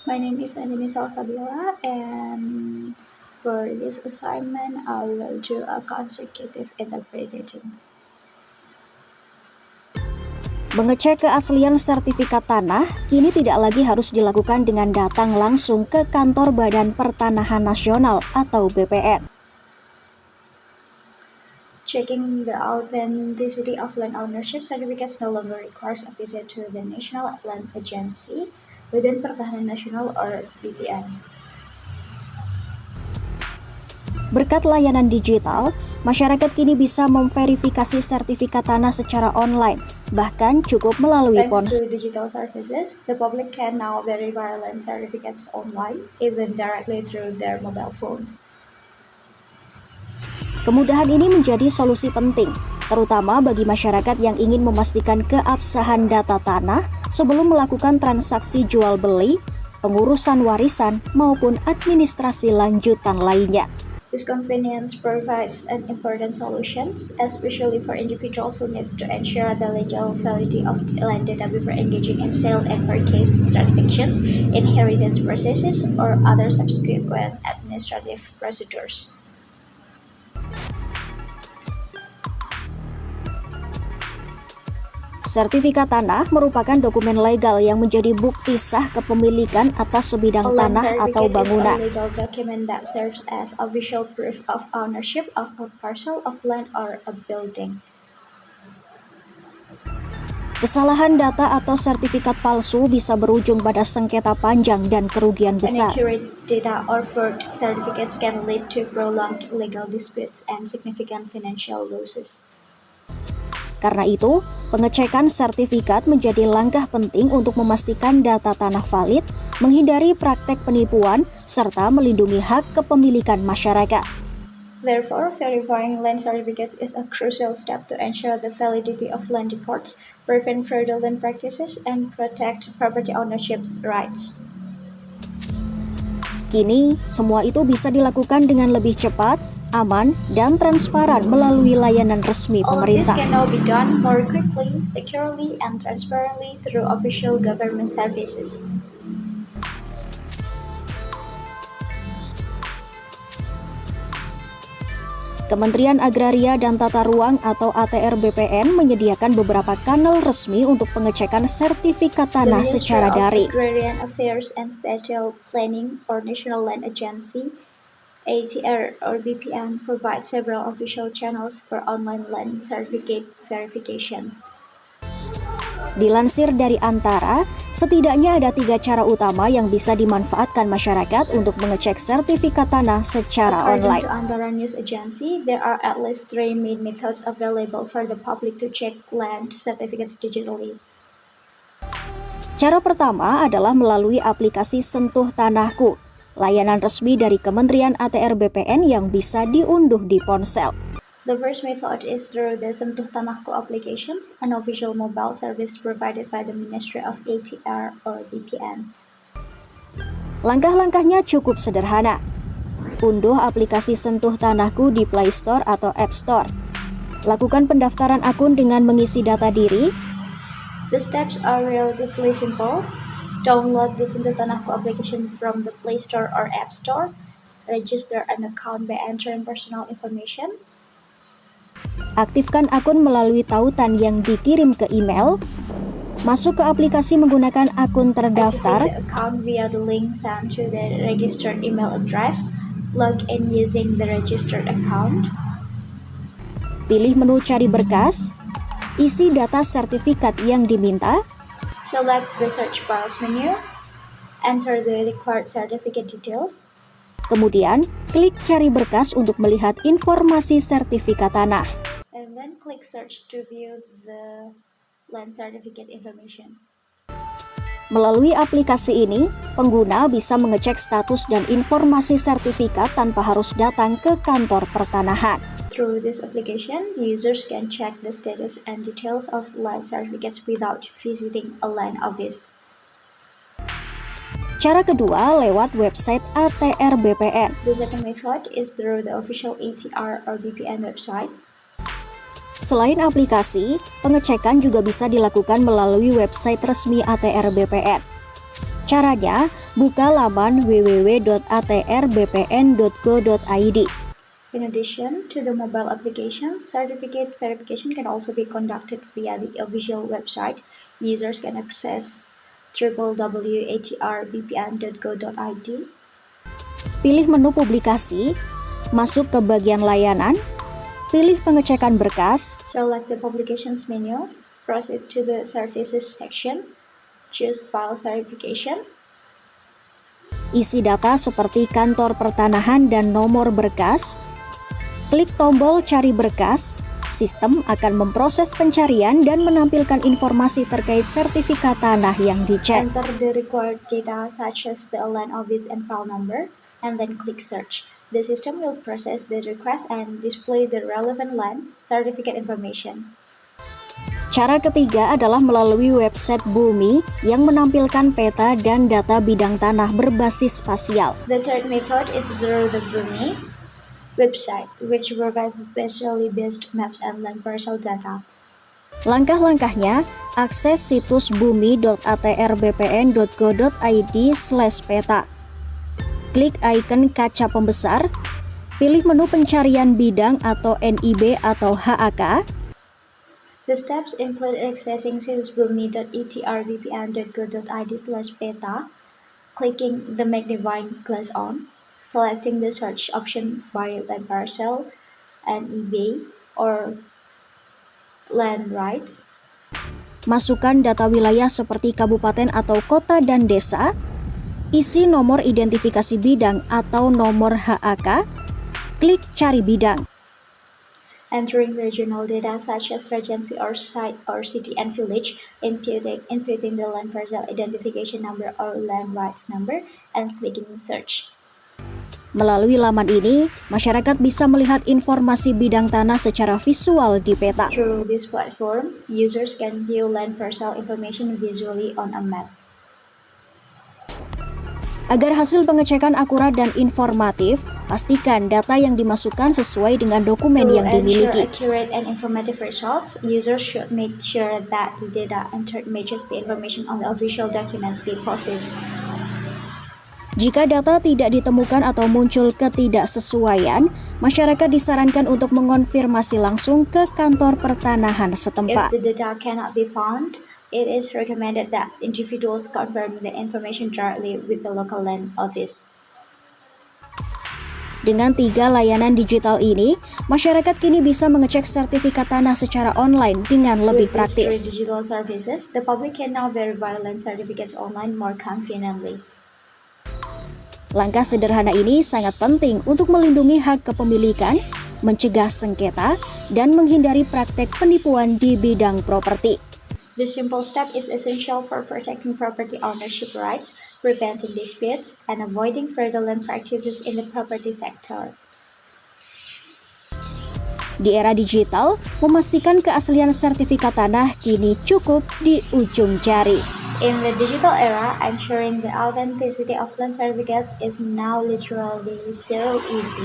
My name is Anjani Salsabila, and for this assignment, I will do a consecutive interpretation. Mengecek keaslian sertifikat tanah kini tidak lagi harus dilakukan dengan datang langsung ke kantor Badan Pertanahan Nasional atau BPN. Checking the authenticity of land ownership certificates no longer requires a visit to the National Land Agency, Badan Pertahanan Nasional, or BPN. Berkat layanan digital, masyarakat kini bisa memverifikasi sertifikat tanah secara online, bahkan cukup melalui Thanks ponsel. to digital services, the public can now verify land certificates online, even directly through their mobile phones. Kemudahan ini menjadi solusi penting, terutama bagi masyarakat yang ingin memastikan keabsahan data tanah sebelum melakukan transaksi jual beli, pengurusan warisan, maupun administrasi lanjutan lainnya. This convenience provides an important solution, especially for individuals who need to ensure the legal validity of the land data before engaging in sale and purchase transactions, inheritance processes, or other subsequent administrative procedures. Sertifikat tanah merupakan dokumen legal yang menjadi bukti sah kepemilikan atas sebidang tanah atau bangunan. A legal document that serves as official proof of ownership of a parcel of land or a building. Kesalahan data atau sertifikat palsu bisa berujung pada sengketa panjang dan kerugian besar. Inaccurate data or fraud certificates can lead to prolonged legal disputes and significant financial losses. Karena itu, pengecekan sertifikat menjadi langkah penting untuk memastikan data tanah valid, menghindari praktek penipuan, serta melindungi hak kepemilikan masyarakat. Therefore, verifying land certificates is a crucial step to ensure the validity of land records, prevent fraudulent practices, and protect property ownership's rights. Kini, semua itu bisa dilakukan dengan lebih cepat, aman, dan transparan melalui layanan resmi pemerintah. All of this can now be done more quickly, securely, and transparently through official government services. Kementerian Agraria dan Tata Ruang atau ATR BPN menyediakan beberapa kanal resmi untuk pengecekan sertifikat tanah secara daring. The Ministry of Agrarian Affairs and Special Planning or National Land Agency ATR or BPN provides several official channels for online land certificate verification. Dilansir dari Antara, setidaknya ada 3 cara utama yang bisa dimanfaatkan masyarakat untuk mengecek sertifikat tanah secara online. According to Antara News Agency, there are at least 3 main methods available for the public to check land certificates digitally. Cara pertama adalah melalui aplikasi Sentuh Tanahku, layanan resmi dari Kementerian ATR BPN yang bisa diunduh di ponsel. The first method is through the Sentuh Tanahku applications, an official mobile service provided by the Ministry of ATR or BPN. Langkah-langkahnya cukup sederhana. Unduh aplikasi Sentuh Tanahku di Play Store atau App Store. Lakukan pendaftaran akun dengan mengisi data diri. The steps are relatively simple. Download the Sentuh Tanahku application from the Play Store or App Store. Register an account by entering personal information. Aktifkan akun melalui tautan yang dikirim ke email. Masuk ke aplikasi menggunakan akun terdaftar. Activate the account via the link sent to the registered email address. Log in using the registered account. Pilih menu cari berkas. Isi data sertifikat yang diminta. Select the search files menu. Enter the required certificate details. Kemudian, klik cari berkas untuk melihat informasi sertifikat tanah. And then click search to view the land certificate information. Melalui aplikasi ini, pengguna bisa mengecek status dan informasi sertifikat tanpa harus datang ke kantor pertanahan. Through this application, users can check the status and details of land certificates without visiting a land office. Cara kedua lewat website ATR BPN. The second method is through the official ATR or BPN website. Selain aplikasi, pengecekan juga bisa dilakukan melalui website resmi ATR BPN. Caranya, buka laman www.atrbpn.go.id. In addition to the mobile application, certificate verification can also be conducted via the official website. Users can access www.atrbpn.go.id. Pilih menu publikasi, masuk ke bagian layanan, pilih pengecekan berkas, Select the publications menu, proceed to the services section, choose file verification. isi data seperti kantor pertanahan dan nomor berkas, klik tombol cari berkas, sistem akan memproses pencarian dan menampilkan informasi terkait sertifikat tanah yang dicek. Enter the required data such as the land office and file number, and then click search. The system will process the request and display the relevant land certificate information. Cara ketiga adalah melalui website Bumi yang menampilkan peta dan data bidang tanah berbasis spasial. The third method is through the Bumi website, which provides specially based maps and land parcel data. Langkah-langkahnya, akses situs bumi.atrbpn.go.id/peta. Klik ikon kaca pembesar, pilih menu pencarian bidang atau NIB atau HAK. The steps include accessing situs bumi.atrbpn.go.id/peta, clicking the magnifying glass on, selecting the search option by land parcel, NIB, or land rights. Masukkan data wilayah seperti kabupaten atau kota dan desa, isi nomor identifikasi bidang atau nomor HAK, klik cari bidang. Entering regional data such as regency or site or city and village, inputting the land parcel identification number or land rights number, and clicking search. Melalui laman ini, masyarakat bisa melihat informasi bidang tanah secara visual di peta. Through this platform, users can view land parcel information visually on a map. Agar hasil pengecekan akurat dan informatif, pastikan data yang dimasukkan sesuai dengan dokumen yang dimiliki. To ensure accurate and informative results, users should make sure that the data entered matches the information on the official documents they process. Jika data tidak ditemukan atau muncul ketidaksesuaian, masyarakat disarankan untuk mengonfirmasi langsung ke kantor pertanahan setempat. If the data cannot be found, it is recommended that individuals confirm the information directly with the local land office. Dengan 3 layanan digital ini, masyarakat kini bisa mengecek sertifikat tanah secara online dengan lebih With these praktis. three digital services, the public can now verify land certificates online more conveniently. Langkah sederhana ini sangat penting untuk melindungi hak kepemilikan, mencegah sengketa, dan menghindari praktek penipuan di bidang properti. This simple step is essential for protecting property ownership rights, preventing disputes, and avoiding fraudulent practices in the property sector. Di era digital, memastikan keaslian sertifikat tanah kini cukup di ujung jari. In the digital era, ensuring the authenticity of land certificates is now literally so easy.